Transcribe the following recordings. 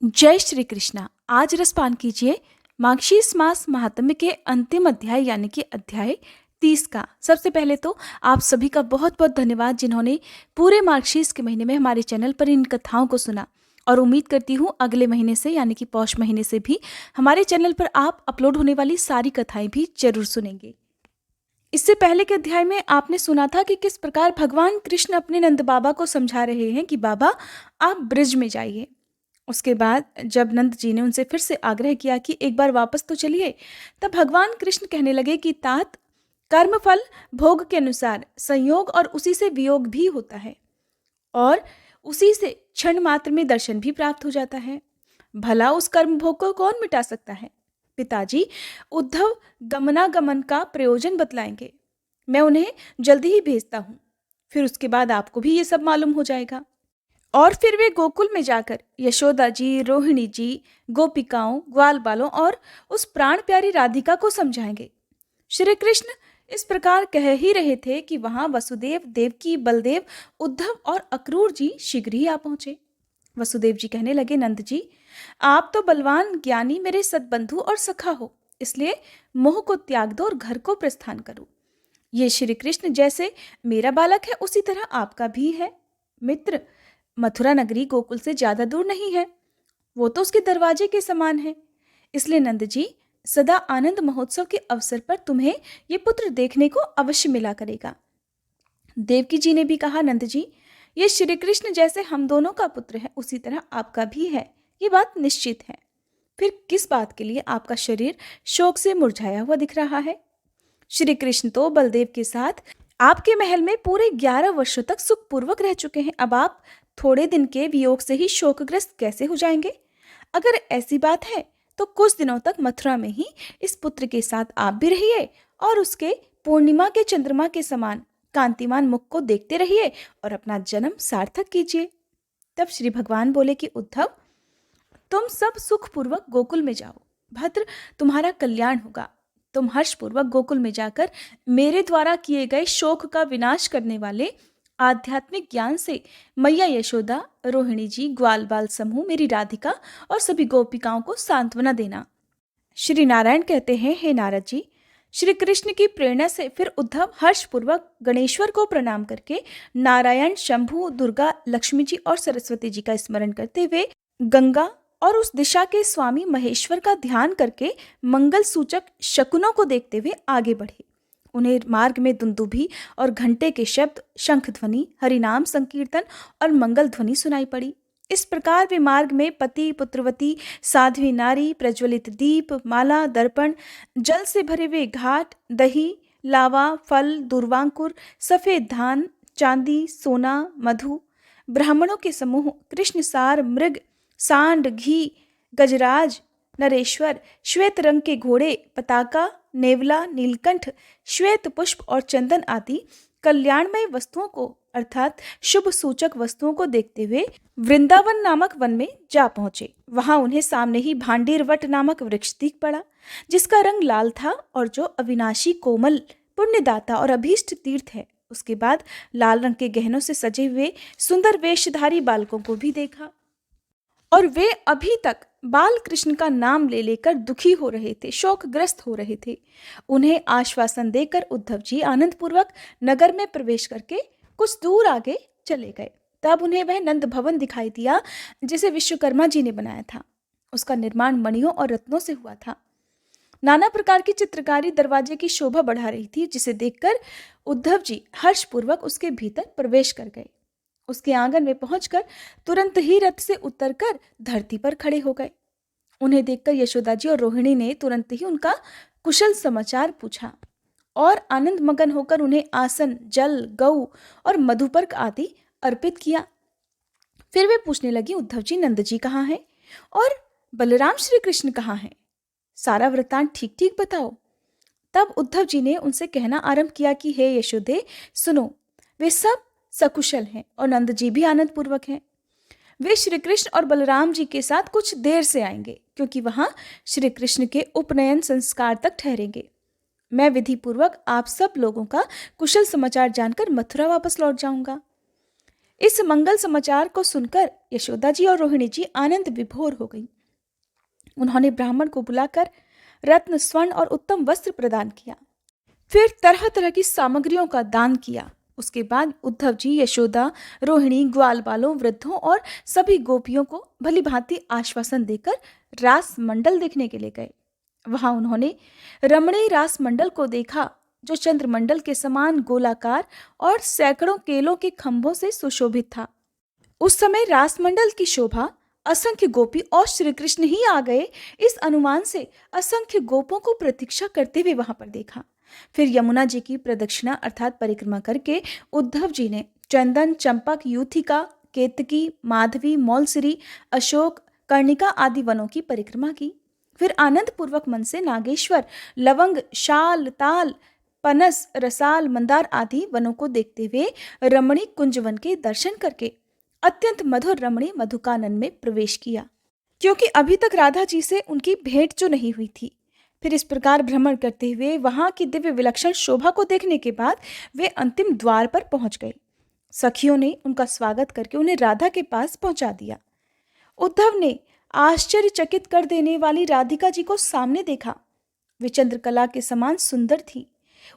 जय श्री कृष्णा। आज रसपान कीजिए मार्गशीर्ष मास महात्म्य के अंतिम अध्याय यानी कि अध्याय 30 का। सबसे पहले तो आप सभी का बहुत बहुत धन्यवाद जिन्होंने पूरे मार्गशीर्ष के महीने में हमारे चैनल पर इन कथाओं को सुना, और उम्मीद करती हूँ अगले महीने से यानी कि पौष महीने से भी हमारे चैनल पर आप अपलोड होने वाली सारी कथाएं भी जरूर सुनेंगे। इससे पहले के अध्याय में आपने सुना था कि किस प्रकार भगवान कृष्ण अपने नंद बाबा को समझा रहे हैं कि बाबा आप ब्रिज में जाइए। उसके बाद जब नंद जी ने उनसे फिर से आग्रह किया कि एक बार वापस तो चलिए, तब भगवान कृष्ण कहने लगे कि तात कर्मफल भोग के अनुसार संयोग और उसी से वियोग भी होता है, और उसी से क्षण मात्र में दर्शन भी प्राप्त हो जाता है। भला उस कर्म भोग को कौन मिटा सकता है? पिताजी उद्धव गमनागमन का प्रयोजन बतलाएंगे। मैं उन्हें जल्दी ही भेजता हूँ, फिर उसके बाद आपको भी ये सब मालूम हो जाएगा। और फिर वे गोकुल में जाकर यशोदा जी, रोहिणी जी, गोपिकाओं, ग्वाल बालों और उस प्राण प्यारी राधिका को समझाएंगे। श्री कृष्ण इस प्रकार कह ही रहे थे कि वहां वसुदेव, देवकी, बलदेव, उद्धव और अक्रूर जी शीघ्र ही आ पहुंचे। वसुदेव जी कहने लगे, नंद जी आप तो बलवान ज्ञानी मेरे सद्बंधु और सखा हो, इसलिए मोह को त्याग दो और घर को प्रस्थान करो। ये श्री कृष्ण जैसे मेरा बालक है उसी तरह आपका भी है। मित्र, मथुरा नगरी गोकुल से ज्यादा दूर नहीं है, वो तो उसके दरवाजे के समान है। इसलिए नंद जी सदा आनंद महोत्सव के अवसर पर तुम्हें ये पुत्र देखने को अवश्य मिला करेगा। देवकी जी ने भी कहा, नंद जी ये श्री कृष्ण जैसे हम दोनों का पुत्र है उसी तरह आपका भी है, ये बात निश्चित है। फिर किस बात के लिए आपका शरीर शोक से मुरझाया हुआ दिख रहा है? श्री कृष्ण तो बलदेव के साथ आपके महल में पूरे 11 वर्षों तक सुखपूर्वक रह चुके हैं। अब आप थोड़े दिन के वियोग से ही शोकग्रस्त कैसे हो जाएंगे? अगर ऐसी बात है तो कुछ दिनों तक मथुरा में ही इस पुत्र के साथ आप भी रहिए और उसके पूर्णिमा के चंद्रमा के समान कांतिमान मुख को देखते रहिए और अपना जन्म सार्थक कीजिए। तब श्री भगवान बोले कि उद्धव, तुम सब सुखपूर्वक गोकुल में जाओ, भद्र तुम्हारा कल्याण होगा। तुम हर्षपूर्वक गोकुल में जाकर मेरे द्वारा किए गए शोक का विनाश करने वाले आध्यात्मिक ज्ञान से मैया यशोदा, रोहिणी जी, ग्वाल बाल समूह, मेरी राधिका और सभी गोपिकाओं को सांत्वना देना। श्री नारायण कहते हैं, हे नारद जी, श्री कृष्ण की प्रेरणा से फिर उद्धव हर्षपूर्वक गणेश्वर को प्रणाम करके नारायण, शंभु, दुर्गा, लक्ष्मी जी और सरस्वती जी का स्मरण करते हुए गंगा और उस दिशा के स्वामी महेश्वर का ध्यान करके मंगल सूचक शकुनों को देखते हुए आगे बढ़े। उन्हें मार्ग में दुंदुभी और घंटे के शब्द, शंख ध्वनि, हरिनाम संकीर्तन और मंगल ध्वनि सुनाई पड़ी। इस प्रकार वे मार्ग में पति, पुत्रवती, साध्वी नारी, प्रज्वलित दीप, माला, दर्पण, जल से भरे हुए घाट, दही, लावा, फल, दुर्वांकुर, सफेद धान, चांदी, सोना, मधु, ब्राह्मणों के समूह, कृष्ण सार, मृग, सांड, घी, गजराज, नरेश्वर, श्वेत रंग के घोड़े, पताका, नेवला, नीलकंठ, श्वेत पुष्प और चंदन आदि कल्याणमय वस्तुओं को अर्थात शुभ सूचक वस्तुओं को देखते हुए वृंदावन नामक वन में जा पहुंचे। वहां उन्हें सामने ही भांडीर वट नामक वृक्ष दिख पड़ा, जिसका रंग लाल था और जो अविनाशी, कोमल, पुण्यदाता और अभीष्ट तीर्थ है। उसके बाद लाल रंग के गहनों से सजे हुए सुंदर वेशधारी बालकों को भी देखा, और वे अभी तक बाल कृष्ण का नाम ले लेकर दुखी हो रहे थे, शोकग्रस्त हो रहे थे। उन्हें आश्वासन देकर उद्धव जी आनंद पूर्वक नगर में प्रवेश करके कुछ दूर आगे चले गए। तब उन्हें वह नंद भवन दिखाई दिया जिसे विश्वकर्मा जी ने बनाया था। उसका निर्माण मणियों और रत्नों से हुआ था। नाना प्रकार की चित्रकारी दरवाजे की शोभा बढ़ा रही थी, जिसे देखकर उद्धव जी हर्षपूर्वक उसके भीतर प्रवेश कर गए। उसके आंगन में पहुंचकर तुरंत ही रथ से उतरकर धरती पर खड़े हो गए। उन्हें देखकर यशोदा जी और रोहिणी ने तुरंत ही उनका कुशल समाचार पूछा और आनंद मगन होकर उन्हें आसन, जल, गऊ और मधुपर्क आदि अर्पित किया। फिर वे पूछने लगी, उद्धव जी, नंद जी कहाँ हैं और बलराम श्री कृष्ण कहाँ हैं? सारा वृत्तांत ठीक ठीक बताओ। तब उद्धव जी ने उनसे कहना आरंभ किया कि हे यशोदे, सुनो, वे सब सकुशल हैं और नंद जी भी आनंद पूर्वक हैं। वे श्री कृष्ण और बलराम जी के साथ कुछ देर से आएंगे, क्योंकि वहां श्री कृष्ण के उपनयन संस्कार तक ठहरेंगे। मैं विधि पूर्वक आप सब लोगों का कुशल समाचार जानकर मथुरा वापस लौट जाऊंगा। इस मंगल समाचार को सुनकर यशोदा जी और रोहिणी जी आनंद विभोर हो गई। उन्होंने ब्राह्मण को बुलाकर रत्न, स्वर्ण और उत्तम वस्त्र प्रदान किया। फिर तरह तरह की सामग्रियों का दान किया। उसके बाद उद्धव जी यशोदा, रोहिणी, ग्वाल बालों, वृद्धों और सभी गोपियों को भली भांति आश्वासन देकर रास मंडल देखने के लिए गए। वहां उन्होंने रमणीय रास मंडल को देखा, जो चंद्रमंडल के समान गोलाकार और सैकड़ों केलों के खंभों से सुशोभित था। उस समय रासमंडल की शोभा असंख्य गोपी और श्री कृष्ण ही आ गए, इस अनुमान से असंख्य गोपों को प्रतीक्षा करते हुए वहां पर देखा। फिर यमुना जी की प्रदक्षिणा अर्थात परिक्रमा करके उद्धव जी ने चंदन, चंपक, यूथिका, केतकी, माधवी, मौलसिरी, अशोक, कर्णिका आदि वनों की परिक्रमा की। फिर आनंद पूर्वक मन से नागेश्वर, लवंग, शाल, ताल, पनस, रसाल, मंदार आदि वनों को देखते हुए रमणी कुंजवन के दर्शन करके अत्यंत मधुर रमणी मधुकानन में प्रवेश किया, क्योंकि अभी तक राधा जी से उनकी भेंट जो नहीं हुई थी। फिर इस प्रकार भ्रमण करते हुए वहां की दिव्य विलक्षण शोभा को देखने के बाद वे अंतिम द्वार पर पहुंच गए। सखियों ने उनका स्वागत करके उन्हें राधा के पास पहुंचा दिया। उद्धव ने आश्चर्यचकित कर देने वाली राधिका जी को सामने देखा। वे चंद्रकला के समान सुंदर थी।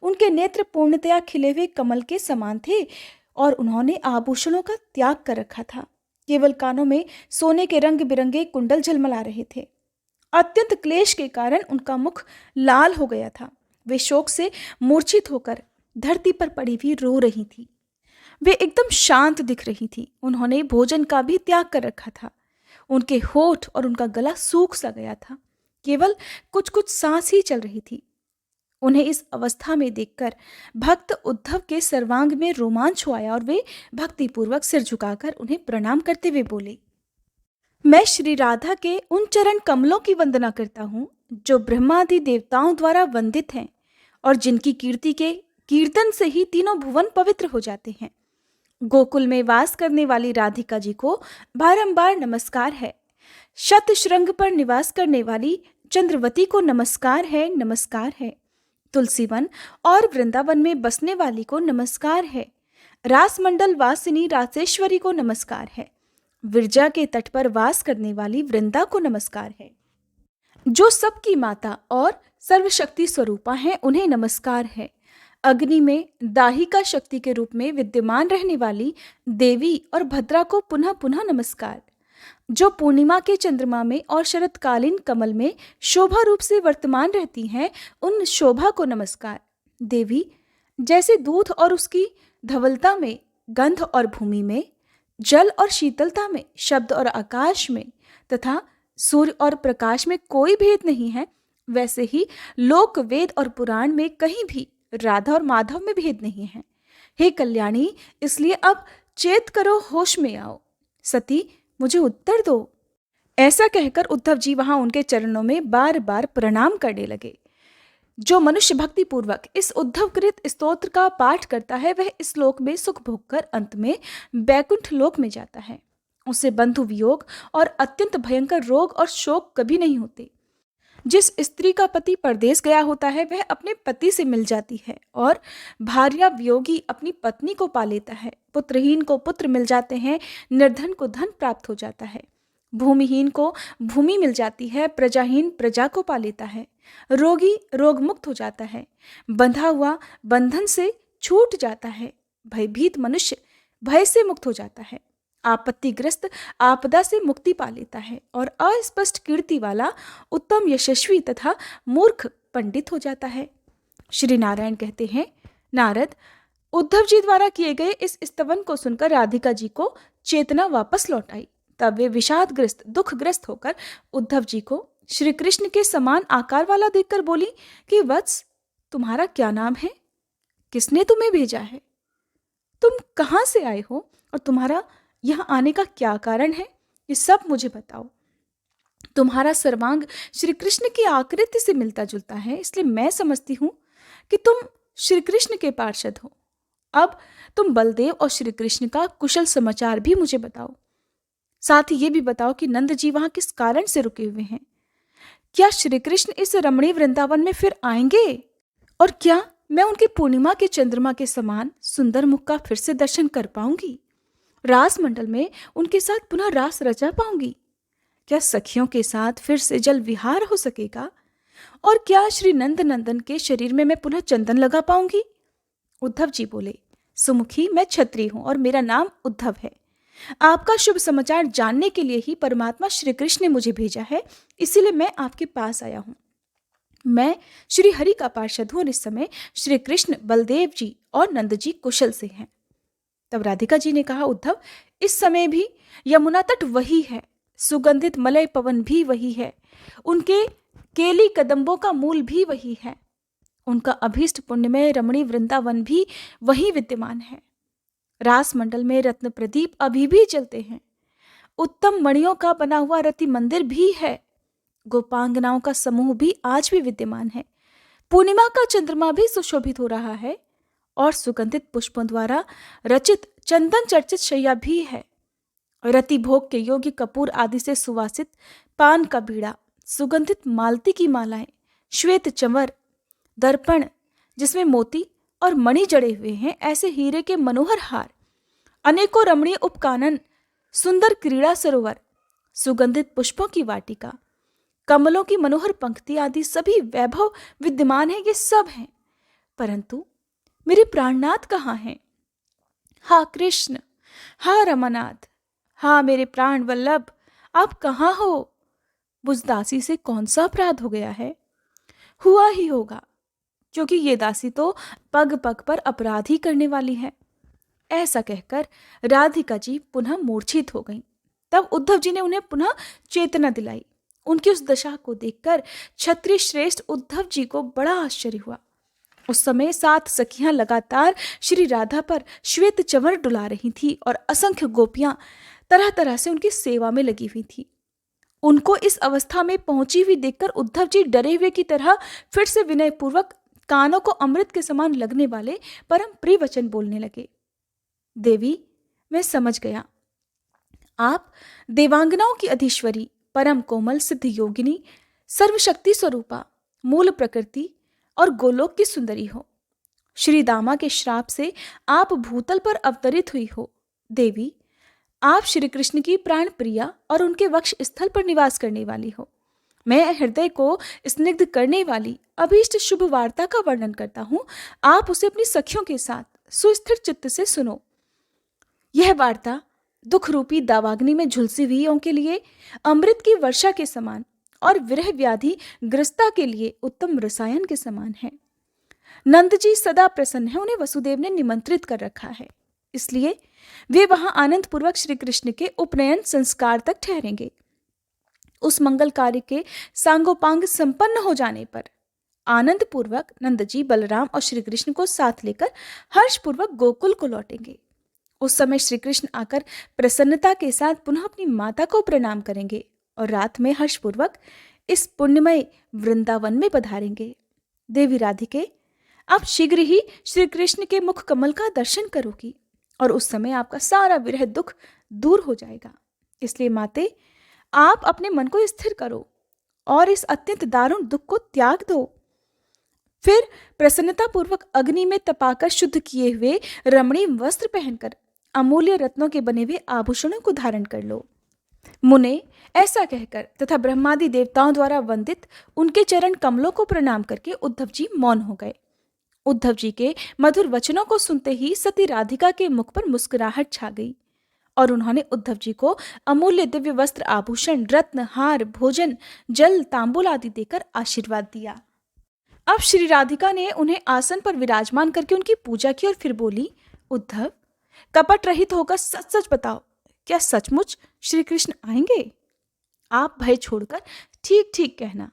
उनके नेत्र पूर्णतया खिले हुए कमल के समान थे और उन्होंने आभूषणों का त्याग कर रखा था। केवल कानों में सोने के रंग बिरंगे कुंडल झलमला रहे थे। अत्यंत क्लेश के कारण उनका मुख लाल हो गया था। वे शोक से मूर्छित होकर धरती पर पड़ी हुई रो रही थी। वे एकदम शांत दिख रही थी। उन्होंने भोजन का भी त्याग कर रखा था। उनके होठ और उनका गला सूख सा गया था। केवल कुछ कुछ सांस ही चल रही थी। उन्हें इस अवस्था में देखकर भक्त उद्धव के सर्वांग में रोमांच हो आया और वे भक्तिपूर्वक सिर झुकाकर उन्हें प्रणाम करते हुए बोले, मैं श्री राधा के उन चरण कमलों की वंदना करता हूँ जो ब्रह्मादि देवताओं द्वारा वंदित हैं और जिनकी कीर्ति के कीर्तन से ही तीनों भुवन पवित्र हो जाते हैं। गोकुल में वास करने वाली राधिका जी को बारंबार नमस्कार है। शत श्रृंग पर निवास करने वाली चंद्रवती को नमस्कार है, नमस्कार है। तुलसीवन और वृंदावन में बसने वाली को नमस्कार है। रासमंडल वासिनी रासेश्वरी को नमस्कार है। विरजा के तट पर वास करने वाली वृंदा को नमस्कार है। जो सबकी माता और सर्वशक्ति स्वरूपा है उन्हें नमस्कार है। अग्नि में दाहिका शक्ति के रूप में विद्यमान रहने वाली देवी और भद्रा को पुनः पुनः नमस्कार। जो पूर्णिमा के चंद्रमा में और शरतकालीन कमल में शोभा रूप से वर्तमान रहती हैं उन शोभा को नमस्कार। देवी जैसे दूध और उसकी धवलता में, गंध और भूमि में, जल और शीतलता में, शब्द और आकाश में तथा सूर्य और प्रकाश में कोई भेद नहीं है, वैसे ही लोक, वेद और पुराण में कहीं भी राधा और माधव में भेद नहीं है। हे कल्याणी, इसलिए अब चेत करो, होश में आओ। सती, मुझे उत्तर दो। ऐसा कहकर उद्धव जी वहां उनके चरणों में बार बार प्रणाम करने लगे। जो मनुष्य भक्ति पूर्वक इस उद्धवकृत स्तोत्र का पाठ करता है वह इस लोक में सुख भोग कर अंत में बैकुंठ लोक में जाता है। उसे बंधु वियोग और अत्यंत भयंकर रोग और शोक कभी नहीं होते। जिस स्त्री का पति परदेश गया होता है वह अपने पति से मिल जाती है और भार्या वियोगी अपनी पत्नी को पा लेता है। पुत्रहीन को पुत्र मिल जाते हैं, निर्धन को धन प्राप्त हो जाता है, भूमिहीन को भूमि मिल जाती है, प्रजाहीन प्रजा को पा लेता है, रोगी रोग मुक्त हो जाता है, बंधा हुआ बंधन से छूट जाता है, भयभीत मनुष्य भय से मुक्त हो जाता है, आपत्तिग्रस्त आपदा से मुक्ति पा लेता है और अस्पष्ट कीर्ति वाला उत्तम यशस्वी तथा मूर्ख पंडित हो जाता है। श्री नारायण कहते हैं, नारद, उद्धव जी द्वारा किए गए इस स्तवन को सुनकर राधिका जी को चेतना वापस लौट आई। तब वे विषादग्रस्त दुखग्रस्त होकर उद्धव जी को श्री कृष्ण के समान आकार वाला देखकर बोली कि वत्स, तुम्हारा क्या नाम है? किसने तुम्हें भेजा है? तुम कहाँ से आए हो और तुम्हारा यहाँ आने का क्या कारण है? ये सब मुझे बताओ। तुम्हारा सर्वांग श्री कृष्ण की आकृति से मिलता जुलता है, इसलिए मैं समझती हूँ कि तुम श्री कृष्ण के पार्षद हो। अब तुम बलदेव और श्री कृष्ण का कुशल समाचार भी मुझे बताओ। साथ ही ये भी बताओ कि नंद जी वहां किस कारण से रुके हुए हैं। क्या श्री कृष्ण इस रमणीय वृंदावन में फिर आएंगे? और क्या मैं उनकी पूर्णिमा के चंद्रमा के समान सुंदर मुख का फिर से दर्शन कर पाऊंगी? रास मंडल में उनके साथ पुनः रास रचा पाऊंगी? क्या सखियों के साथ फिर से जल विहार हो सकेगा? और क्या श्री नंद नंदन के शरीर में मैं पुनः चंदन लगा पाऊंगी? उद्धव जी बोले, सुमुखी, मैं क्षत्रिय हूं और मेरा नाम उद्धव है। आपका शुभ समाचार जानने के लिए ही परमात्मा श्री कृष्ण ने मुझे भेजा है, इसीलिए मैं आपके पास आया हूं। मैं श्री हरि का पार्षद हूं और इस समय श्री कृष्ण, बलदेव जी और नंद जी कुशल से हैं। तब राधिका जी ने कहा, उद्धव, इस समय भी यमुना तट वही है, सुगंधित मलय पवन भी वही है, उनके केली कदम्बों का मूल भी वही है, उनका अभीष्ट पुण्यमय रमणी वृंदावन भी वही विद्यमान है। रास मंडल में रत्न प्रदीप अभी भी जलते हैं, उत्तम मणियों का बना हुआ रति मंदिर भी है, गोपांगनाओं का समूह भी आज भी विद्यमान है, पूर्णिमा का चंद्रमा भी सुशोभित हो रहा है और सुगंधित पुष्पों द्वारा रचित चंदन चर्चित शैया भी है। रति भोग के योग्य कपूर आदि से सुवासित पान का बीड़ा, सुगंधित मालती की मालाएं, श्वेत चंवर, दर्पण जिसमें मोती और मणि जड़े हुए हैं, ऐसे हीरे के मनोहर हार, अनेकों रमणीय उपकानन, सुंदर क्रीड़ा सरोवर, सुगंधित पुष्पों की वाटिका, कमलों की मनोहर पंक्ति आदि सभी वैभव विद्यमान है। ये सब हैं, परंतु मेरे प्राणनाथ कहाँ हैं? हा कृष्ण, हा रमानाथ, हा मेरे प्राण वल्लभ, आप कहाँ हो? बुझदासी से कौन सा अपराध हो गया है? हुआ ही होगा, क्योंकि ये दासी तो पग पग पर अपराध ही करने वाली है। ऐसा कहकर राधिका जी पुनः मूर्छित हो गईं। तब उद्धव जी ने उन्हें पुनः चेतना दिलाई। उनकी उस दशा को देखकर क्षत्रिय श्रेष्ठ उद्धव जी को बड़ा आश्चर्य हुआ। उस समय 7 सखियां लगातार श्री राधा पर श्वेत चंवर डुला रही थी और असंख्य गोपियां तरह तरह से उनकी सेवा में लगी हुई थी। उनको इस अवस्था में पहुंची हुई देखकर उद्धव जी डरे हुए की तरह फिर से विनयपूर्वक कानों को अमृत के समान लगने वाले परम प्रिय वचन बोलने लगे। देवी, मैं समझ गया, आप देवांगनाओं की अधीश्वरी, परम कोमल सिद्ध योगिनी, सर्वशक्ति स्वरूपा, मूल प्रकृति और गोलोक की सुंदरी हो। श्री दामा के श्राप से आप भूतल पर अवतरित हुई हो। देवी, आप श्री कृष्ण की प्राण प्रिया और उनके वक्ष स्थल पर निवास करने वाली हो। मैं हृदय को स्निग्ध करने वाली अभीष्ट शुभ वार्ता का वर्णन करता हूँ, आप उसे अपनी सखियों के साथ सुस्थिर चित्त से सुनो। यह वार्ता दुख रूपी दावाग्नि में झुलसी हुईयों के लिए अमृत की वर्षा के समान और विरह व्याधि ग्रस्ता के लिए उत्तम रसायन के समान है। नंद जी सदा प्रसन्न है, उन्हें वसुदेव ने निमंत्रित कर रखा है, इसलिए वे वहां आनंद पूर्वक श्री कृष्ण के उपनयन संस्कार तक ठहरेंगे। उस मंगल कार्य के सांगोपांग संपन्न हो जाने पर आनंद पूर्वक नंद जी, बलराम और श्री कृष्ण को साथ लेकर हर्षपूर्वक गोकुल को लौटेंगे। उस समय श्री कृष्ण आकर प्रसन्नता के साथ पुनः अपनी माता को प्रणाम करेंगे और रात में हर्षपूर्वक इस पुण्यमय वृंदावन में पधारेंगे। देवी राधिके, आप शीघ्र ही श्री कृष्ण के मुख कमल का दर्शन करोगी और उस समय आपका सारा विरह दुख दूर हो जाएगा। इसलिए माते, आप अपने मन को स्थिर करो और इस अत्यंत दारुण दुख को त्याग दो। फिर प्रसन्नता पूर्वक अग्नि में तपाकर शुद्ध किए हुए रमणीय वस्त्र पहनकर अमूल्य रत्नों के बने हुए आभूषणों को धारण कर लो। मुने ऐसा कहकर तथा ब्रह्मादि देवताओं द्वारा वंदित उनके चरण कमलों को प्रणाम करके उद्धव जी मौन हो गए। उद्धव जी के मधुर वचनों को सुनते ही सती राधिका के मुख पर मुस्कुराहट छा गई और उन्होंने उद्धव जी को अमूल्य दिव्य वस्त्र, आभूषण, रत्न, हार, भोजन, जल, तांबूल आदि देकर आशीर्वाद दिया। अब श्री राधिका ने उन्हें आसन पर विराजमान करके उनकी पूजा की और फिर बोली, उद्धव, कपट रहित होकर सच सच बताओ, क्या सचमुच श्री कृष्ण आएंगे? आप भय छोड़कर ठीक ठीक कहना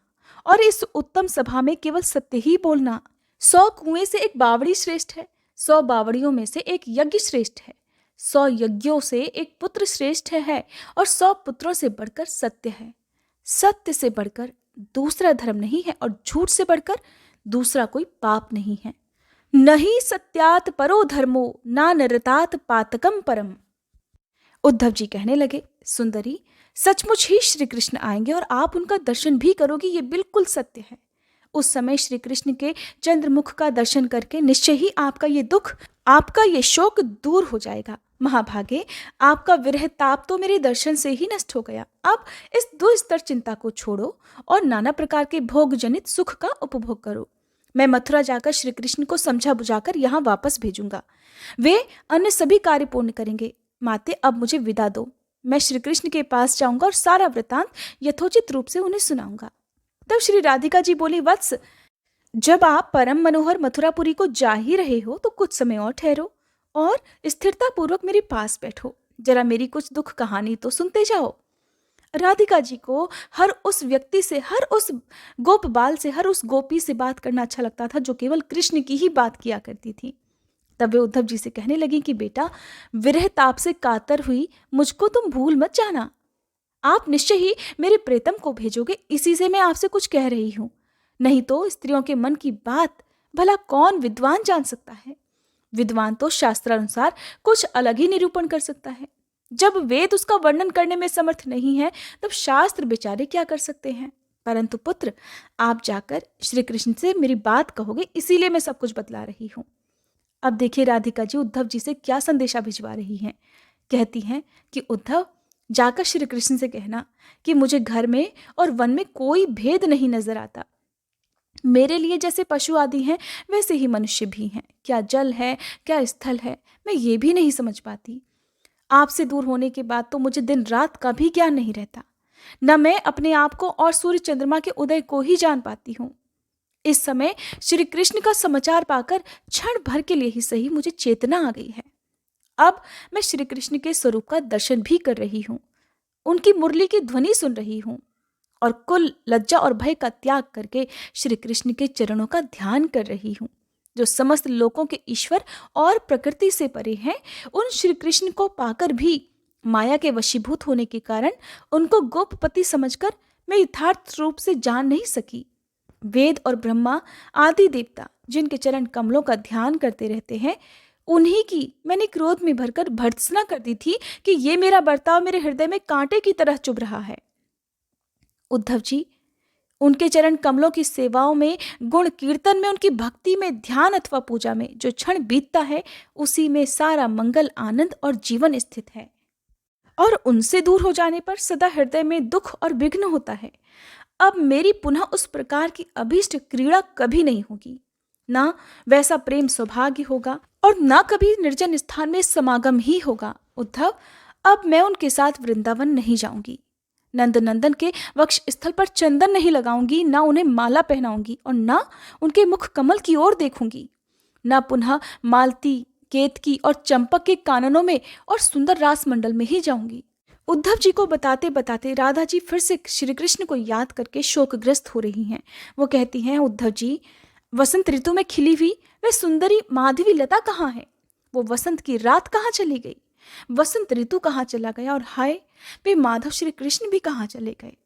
और इस उत्तम सभा में केवल सत्य ही बोलना। 100 कुएं से एक बावड़ी श्रेष्ठ है, 100 बावड़ियों में से एक यज्ञ श्रेष्ठ है, 100 यज्ञों से एक पुत्र श्रेष्ठ है और 100 पुत्रों से बढ़कर सत्य है। सत्य से बढ़कर दूसरा धर्म नहीं है और झूठ से बढ़कर दूसरा कोई पाप नहीं है। नहीं सत्यात परो धर्मो ना नरतात पातकम परम। उद्धव जी कहने लगे, सुंदरी, सचमुच ही श्री कृष्ण आएंगे और आप उनका दर्शन भी करोगी, ये बिल्कुल सत्य है। उस समय श्री कृष्ण के चंद्रमुख का दर्शन करके निश्चय ही आपका ये दुख, आपका ये शोक दूर हो जाएगा। महाभागे, आपका विरह ताप तो मेरे दर्शन से ही नष्ट हो गया। अब इस दुस्तर चिंता को छोड़ो और नाना प्रकार के भोग जनित सुख का उपभोग करो। मैं मथुरा जाकर श्री कृष्ण को समझा बुझाकर यहाँ वापस भेजूंगा। वे अन्य सभी कार्य पूर्ण करेंगे। माते, अब मुझे विदा दो। मैं श्री कृष्ण के पास जाऊंगा और सारा वृतांत यथोचित रूप से उन्हें सुनाऊंगा। तब श्री राधिका जी बोली, वत्स, जब आप परम मनोहर मथुरापुरी को जा ही रहे हो तो कुछ समय और ठहरो और स्थिरता पूर्वक मेरे पास बैठो। जरा मेरी कुछ दुख कहानी तो सुनते जाओ। राधिका जी को हर उस व्यक्ति से, हर उस गोप बाल से, हर उस गोपी से बात करना अच्छा लगता था जो केवल कृष्ण की ही बात किया करती थी। तब वे उद्धव जी से कहने लगी कि बेटा, विरह ताप से कातर हुई मुझको तुम भूल मत जाना। आप निश्चय ही मेरे प्रेतम को भेजोगे, इसी से मैं आपसे कुछ कह रही हूं। नहीं तो स्त्रियों के मन की बात भला कौन विद्वान जान सकता है। विद्वान तो शास्त्रानुसार कुछ अलग ही निरूपण कर सकता है। जब वेद उसका वर्णन करने में समर्थ नहीं है, तब शास्त्र बेचारे क्या कर सकते हैं। परंतु पुत्र, आप जाकर श्री कृष्ण से मेरी बात कहोगे, इसीलिए मैं सब कुछ बतला रही हूं। अब देखिए राधिका जी उद्धव जी से क्या संदेशा भिजवा रही हैं। कहती हैं कि उद्धव, जाकर श्री कृष्ण से कहना कि मुझे घर में और वन में कोई भेद नहीं नजर आता। मेरे लिए जैसे पशु आदि हैं, वैसे ही मनुष्य भी हैं। क्या जल है, क्या स्थल है, मैं ये भी नहीं समझ पाती। आपसे दूर होने के बाद तो मुझे दिन रात का भी ज्ञान नहीं रहता। न मैं अपने आप को और सूर्य चंद्रमा के उदय को ही जान पाती हूँ। इस समय श्री कृष्ण का समाचार पाकर क्षण भर के लिए ही सही मुझे चेतना आ गई है। अब मैं श्री कृष्ण के स्वरूप का दर्शन भी कर रही हूँ, उनकी मुरली की ध्वनि सुन रही हूँ और कुल लज्जा और भय का त्याग करके श्री कृष्ण के चरणों का ध्यान कर रही हूँ। जो समस्त लोकों के ईश्वर और प्रकृति से परे हैं, उन श्री कृष्ण को पाकर भी माया के वशीभूत होने के कारण उनको गोपपति समझकर मैं यथार्थ रूप से जान नहीं सकी। वेद और ब्रह्मा आदि देवता जिनके चरण कमलों का ध्यान करते रहते हैं, उन्हीं की मैंने क्रोध में भरकर भर्त्सना कर दी थी कि ये मेरा बर्ताव मेरे हृदय में कांटे की तरह चुभ रहा है। उद्धव जी, उनके चरण कमलों की सेवाओं में, गुण कीर्तन में, उनकी भक्ति में, ध्यान अथवा पूजा में जो क्षण बीतता है, उसी में सारा मंगल, आनंद और जीवन स्थित है। और उनसे दूर हो जाने पर सदा हृदय में दुख और विघ्न होता है। अब मेरी पुनः उस प्रकार की अभीष्ट क्रीड़ा कभी नहीं होगी। ना वैसा प्रेम सौभाग्य होगा और ना कभी निर्जन स्थान में समागम ही होगा। उद्धव, अब मैं उनके साथ वृंदावन नहीं जाऊंगी। नंद नंदन के वक्ष स्थल पर चंदन नहीं लगाऊंगी, ना उन्हें माला पहनाऊंगी और ना उनके मुख कमल की ओर देखूंगी। ना पुनः मालती, केतकी और चंपक के काननों में और सुंदर रास मंडल में ही जाऊंगी। उद्धव जी को बताते बताते राधा जी फिर से श्री कृष्ण को याद करके शोकग्रस्त हो रही हैं। वो कहती हैं, उद्धव जी, वसंत ऋतु में खिली हुई वह सुंदरी माधवी लता कहाँ है? वो वसंत की रात कहाँ चली गई? वसंत ऋतु कहाँ चला गया? और हाय, वे माधव श्री कृष्ण भी कहाँ चले गए?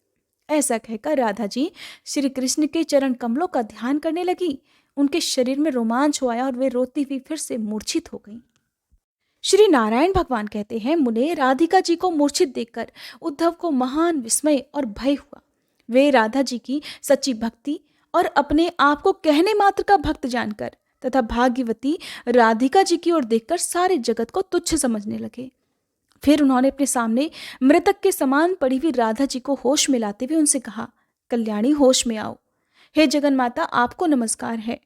ऐसा कहकर राधा जी श्री कृष्ण के चरण कमलों का ध्यान करने लगी। उनके शरीर में रोमांच हो आया और वे रोती हुई फिर से मूर्छित हो गईं। श्री नारायण भगवान कहते हैं, मुने, राधिका जी को मूर्छित देखकर उद्धव को महान विस्मय और भय हुआ। वे राधा जी की सच्ची भक्ति और अपने आप को कहने मात्र का भक्त जानकर तथा भाग्यवती राधिका जी की ओर देखकर सारे जगत को तुच्छ समझने लगे। फिर उन्होंने अपने सामने मृतक के समान पड़ी हुई राधा जी को होश में लाते हुए उनसे कहा, कल्याणी, होश में आओ। हे जगन माता, आपको नमस्कार है।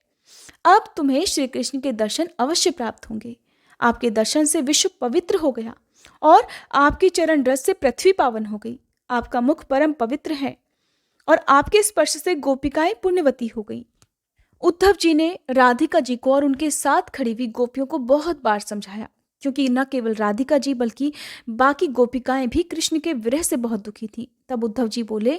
अब तुम्हें श्री कृष्ण के दर्शन अवश्य प्राप्त होंगे। आपके दर्शन से विश्व पवित्र हो गया और आपकी चरण रस से पृथ्वी पावन हो गई। आपका मुख परम पवित्र है और आपके स्पर्श से गोपिकाएं पुण्यवती हो गई। उद्धव जी ने राधिका जी को और उनके साथ खड़ी हुई गोपियों को बहुत बार समझाया, क्योंकि न केवल राधिका जी बल्कि बाकी गोपिकाएं भी कृष्ण के विरह से बहुत दुखी थीं। तब उद्धव जी बोले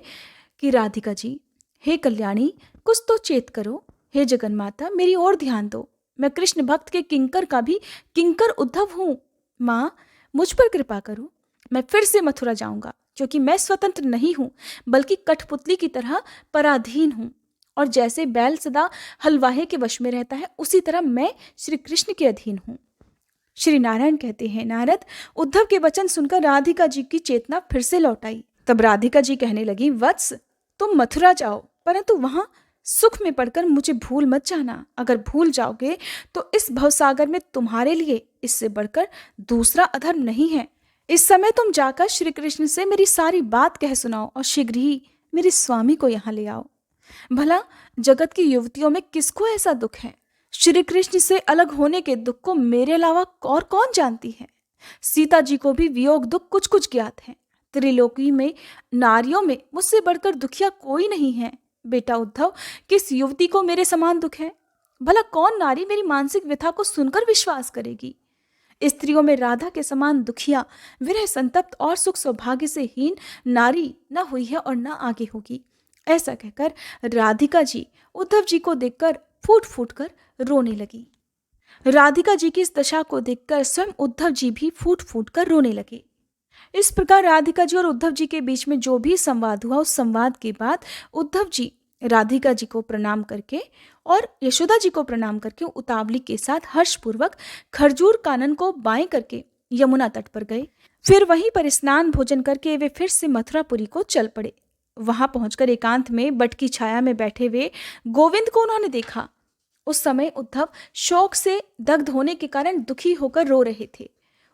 कि राधिका जी, हे कल्याणी, कुछ तो चेत करो। हे जगन्माता, मेरी ओर ध्यान दो। मैं कृष्ण भक्त के किंकर का भी किंकर उद्धव हूँ। माँ, मुझ पर कृपा करो। मैं फिर से मथुरा जाऊंगा, क्योंकि मैं स्वतंत्र नहीं हूँ बल्कि कठपुतली की तरह पराधीन हूँ। और जैसे बैल सदा हलवाहे के वश में रहता है, उसी तरह मैं श्री कृष्ण के अधीन हूँ। श्री नारायण कहते हैं, नारद, उद्धव के वचन सुनकर राधिका जी की चेतना फिर से लौट आई। तब राधिका जी कहने लगी, वत्स, तुम मथुरा जाओ, परंतु वहां सुख में पड़कर मुझे भूल मत जाना। अगर भूल जाओगे तो इस भवसागर में तुम्हारे लिए इससे बढ़कर दूसरा अधर्म नहीं है। इस समय तुम जाकर श्री कृष्ण से मेरी सारी बात कह सुनाओ और शीघ्र ही मेरे स्वामी को यहाँ ले आओ। भला जगत की युवतियों में किसको ऐसा दुख है? श्री कृष्ण से अलग होने के दुख को मेरे अलावा और कौन जानती है? सीता जी को भी वियोग दुख कुछ कुछ ज्ञात है। त्रिलोकी में नारियों में मुझसे बढ़कर दुखिया कोई नहीं है। बेटा उद्धव, किस युवती को मेरे समान दुख है? भला कौन नारी मेरी मानसिक व्यथा को सुनकर विश्वास करेगी? स्त्रियों में राधा के समान दुखिया, विरह संतप्त और सुख सौभाग्य से हीन नारी न हुई है और न आगे होगी। ऐसा कहकर राधिका जी उद्धव जी को देखकर फूट फूट कर रोने लगी। राधिका जी की इस दशा को देखकर स्वयं उद्धव जी भी फूट फूट कर रोने लगे। इस प्रकार राधिका जी और उद्धव जी के बीच में जो भी संवाद हुआ, उस संवाद के बाद उद्धव जी राधिका जी को प्रणाम करके और यशोदा जी को प्रणाम करके उतावली के साथ हर्षपूर्वक खरजूर कानन को बाएं करके यमुना तट पर गए। फिर वहीं पर स्नान भोजन करके वे फिर से मथुरापुरी को चल पड़े। वहां पहुंचकर एकांत में बट की छाया में बैठे हुए गोविंद को उन्होंने देखा। उस समय उद्धव शोक से दग्ध होने के कारण दुखी होकर रो रहे थे।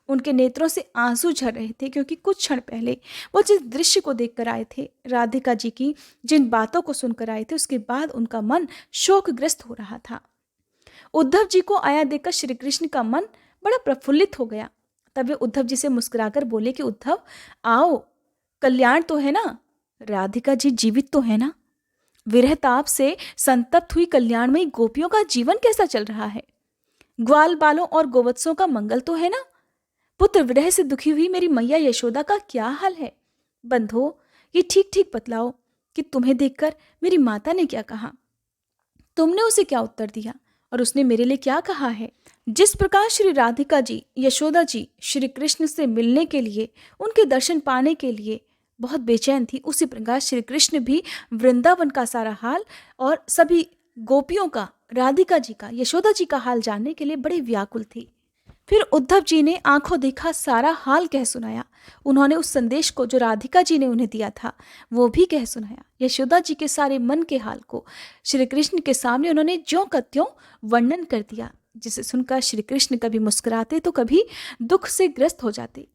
उनके नेत्रों से आंसू झर रहे थे, क्योंकि कुछ क्षण पहले वो जिस दृश्य को देखकर आए थे, राधिका जी की जिन बातों को सुनकर आए थे, उसके बाद उनका मन शोकग्रस्त हो रहा था। उद्धव जी को आया देखकर श्री कृष्ण का मन बड़ा प्रफुल्लित हो गया। तब वे उद्धव जी से मुस्कुराकर बोले कि उद्धव आओ, कल्याण तो है ना? राधिका जी जीवित तो है ना? विरह ताप से संतप्त हुई कल्याणमयी गोपियों का जीवन कैसा चल रहा है? ग्वाल बालों और गोवत्सों का मंगल तो है ना? पुत्र विरह से दुखी हुई मेरी मैया यशोदा का क्या हाल है? बंधो, ये ठीक ठीक बतलाओ कि तुम्हें देखकर मेरी माता ने क्या कहा, तुमने उसे क्या उत्तर दिया और उसने मेरे लिए क्या कहा है? जिस प्रकार श्री राधिका जी, यशोदा जी श्री कृष्ण से मिलने के लिए, उनके दर्शन पाने के लिए बहुत बेचैन थी, उसी प्रकार श्री कृष्ण भी वृंदावन का सारा हाल और सभी गोपियों का, राधिका जी का, यशोदा जी का हाल जानने के लिए बड़े व्याकुल थी। फिर उद्धव जी ने आंखों देखा सारा हाल कह सुनाया। उन्होंने उस संदेश को जो राधिका जी ने उन्हें दिया था वो भी कह सुनाया। यशोदा जी के सारे मन के हाल को श्री कृष्ण के सामने उन्होंने ज्यों का त्यों वर्णन कर दिया, जिसे सुनकर श्री कृष्ण कभी मुस्कुराते तो कभी दुख से ग्रस्त हो जाते।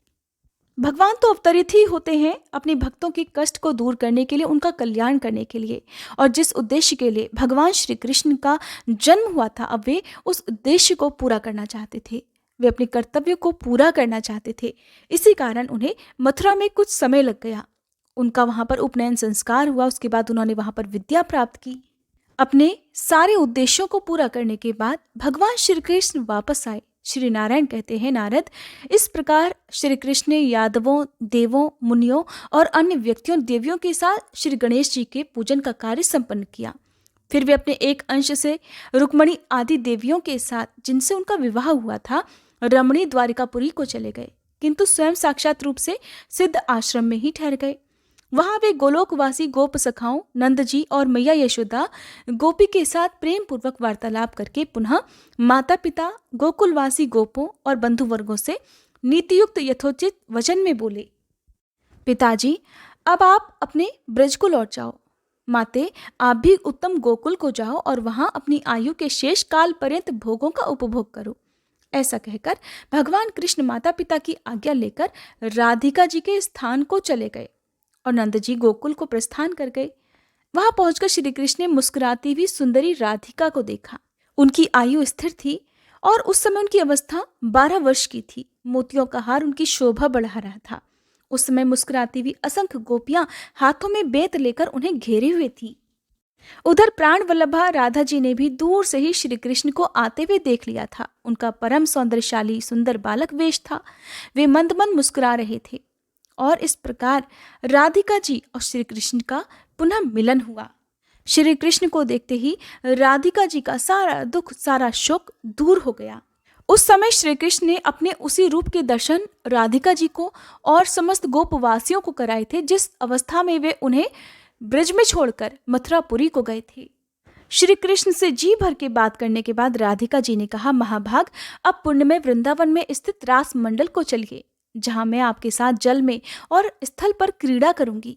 भगवान तो अवतरित ही होते हैं अपने भक्तों के कष्ट को दूर करने के लिए, उनका कल्याण करने के लिए, और जिस उद्देश्य के लिए भगवान श्री कृष्ण का जन्म हुआ था, अब वे उस उद्देश्य को पूरा करना चाहते थे। वे अपने कर्तव्य को पूरा करना चाहते थे। इसी कारण उन्हें मथुरा में कुछ समय लग गया। उनका वहां पर उपनयन संस्कार हुआ, उसके बाद उन्होंने वहां पर विद्या प्राप्त की। अपने सारे उद्देश्यों को पूरा करने के बाद भगवान श्री कृष्ण वापस आए। श्री नारायण कहते हैं, नारद, इस प्रकार श्री कृष्ण ने यादवों, देवों, मुनियों और अन्य व्यक्तियों, देवियों के साथ श्री गणेश जी के पूजन का कार्य संपन्न किया। फिर वे अपने एक अंश से रुक्मणी आदि देवियों के साथ, जिनसे उनका विवाह हुआ था, रमणी द्वारिकापुरी को चले गए, किंतु स्वयं साक्षात रूप से सिद्ध आश्रम में ही ठहर गए। वहां वे गोलोकवासी गोप सखाओं, नंद जी और मैया यशोदा गोपी के साथ प्रेम पूर्वक वार्तालाप करके पुनः माता पिता, गोकुलवासी गोपों और बंधु वर्गों से नीतियुक्त यथोचित वचन में बोले, पिताजी अब आप अपने ब्रज को लौट जाओ। माते, आप भी उत्तम गोकुल को जाओ और वहां अपनी आयु के शेष काल पर्यंत भोगों का उपभोग करो। ऐसा कहकर भगवान कृष्ण माता पिता की आज्ञा लेकर राधिका जी के स्थान को चले गए और नंद जी गोकुल को प्रस्थान कर गए। वहां पहुंचकर श्री कृष्ण ने मुस्कुराती हुई सुंदरी राधिका को देखा। उनकी आयु स्थिर थी और उस समय उनकी अवस्था 12 वर्ष की थी। मोतियों का हार उनकी शोभा बढ़ा रहा था। उस समय मुस्कुराती हुई असंख्य गोपियां हाथों में बेत लेकर उन्हें घेरे हुए थी। उधर प्राण वल्लभा राधा जी ने भी दूर से ही श्री कृष्ण को आते हुए देख लिया था। उनका परम सौंदर्यशाली सुंदर बालक वेश था। वे मंद मंद मुस्कुरा रहे थे और इस प्रकार राधिका जी और श्री कृष्ण का पुनः मिलन हुआ। श्री कृष्ण को देखते ही राधिका जी का सारा दुख, सारा शोक दूर हो गया। उस समय श्री कृष्ण ने अपने उसी रूप के दर्शन राधिका जी को और समस्त गोपवासियों को कराए थे, जिस अवस्था में वे उन्हें ब्रज में छोड़कर मथुरापुरी को गए थे। श्री कृष्ण से जी भर के बात करने के बाद राधिका जी ने कहा, महाभाग, अब पुण्य में वृंदावन में स्थित रास मंडल को चलिए, जहां मैं आपके साथ जल में और स्थल पर क्रीड़ा करूंगी।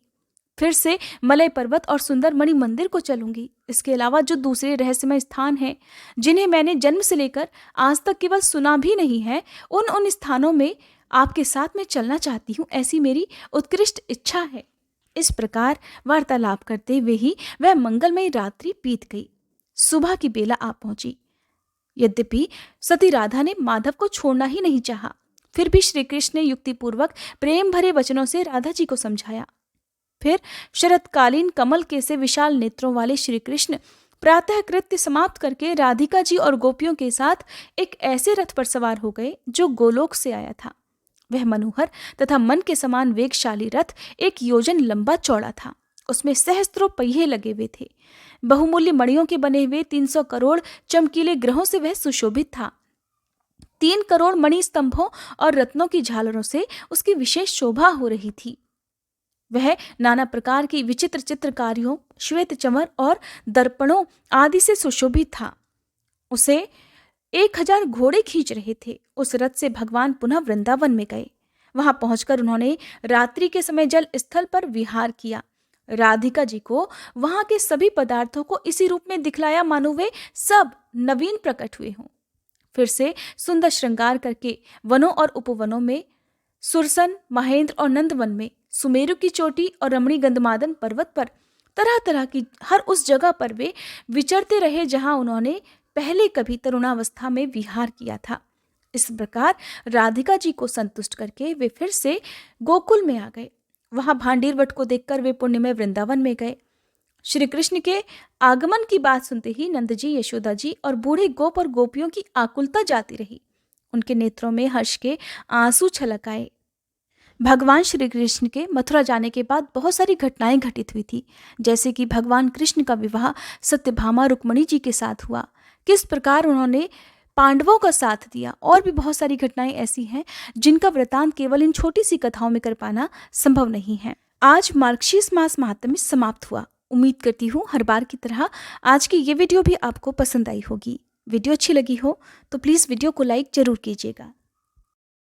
फिर से मलय पर्वत और सुंदर मणि मंदिर को चलूंगी। इसके अलावा जो दूसरे रहस्यमय स्थान हैं जिन्हें मैंने जन्म से लेकर आज तक केवल सुना भी नहीं है, उन स्थानों में आपके साथ में चलना चाहती हूँ। ऐसी मेरी उत्कृष्ट इच्छा है। इस प्रकार वार्तालाप करते हुए ही वह मंगलमयी रात्रि बीत गई। सुबह की बेला आ पहुंची। यद्यपि सती राधा ने माधव को छोड़ना ही नहीं चाहा, फिर भी श्री कृष्ण ने युक्तिपूर्वक प्रेम भरे वचनों से राधा जी को समझाया। फिर शरतकालीन कमल के से विशाल नेत्रों वाले श्री कृष्ण प्रातः कृत्य समाप्त करके राधिका जी और गोपियों के साथ एक ऐसे रथ पर सवार हो गए जो गोलोक से आया था। वह मनोहर तथा मन के समान वेगशाली रथ 1 योजन लंबा चौड़ा था। उसमें सहस्त्रों पहिए लगे हुए थे। बहुमूल्य मणियों के बने हुए 300 करोड़ चमकीले ग्रहों से वह सुशोभित था। 3 करोड़ मणि स्तंभों और रत्नों की झालरों से उसकी विशेष शोभा हो रही थी। वह नाना प्रकार की विचित्र चित्रकारियों, श्वेत चमर और दर्पणों आदि से सुशोभित था। उसे 1000 घोड़े खींच रहे थे। उस रथ से भगवान पुनः वृंदावन में गए। वहां पहुंचकर उन्होंने रात्रि के समय जल स्थल पर विहार किया। राधिका जी को वहां के सभी पदार्थों को इसी रूप में दिखलाया मानो वे सब नवीन प्रकट हुए हों। फिर से सुंदर श्रृंगार करके वनों और उपवनों में, सुरसन, महेंद्र और नंदवन में, सुमेरु की चोटी और रमणी गंधमादन पर्वत पर, तरह तरह की हर उस जगह पर वे विचरते रहे जहां उन्होंने पहले कभी तरुणावस्था में विहार किया था। इस प्रकार राधिका जी को संतुष्ट करके वे फिर से गोकुल में आ गए। वहां भांडीर वट को देखकर वे पुण्यमय वृंदावन में गए। श्री कृष्ण के आगमन की बात सुनते ही नंद जी, यशोदा जी और बूढ़े गोप और गोपियों की आकुलता जाती रही। उनके नेत्रों में हर्ष के आंसू छलक आए। भगवान श्री कृष्ण के मथुरा जाने के बाद बहुत सारी घटनाएं घटित हुई थी। जैसे कि भगवान कृष्ण का विवाह सत्यभामा रुक्मिणी जी के साथ हुआ, किस प्रकार उन्होंने पांडवों का साथ दिया, और भी बहुत सारी घटनाएं ऐसी हैं जिनका वृतांत केवल इन छोटी सी कथाओं में कर पाना संभव नहीं है। आज मार्गशीर्ष मास महात्म्य समाप्त हुआ। उम्मीद करती हूँ हर बार की तरह आज की ये वीडियो भी आपको पसंद आई होगी। वीडियो अच्छी लगी हो तो प्लीज़ वीडियो को लाइक जरूर कीजिएगा।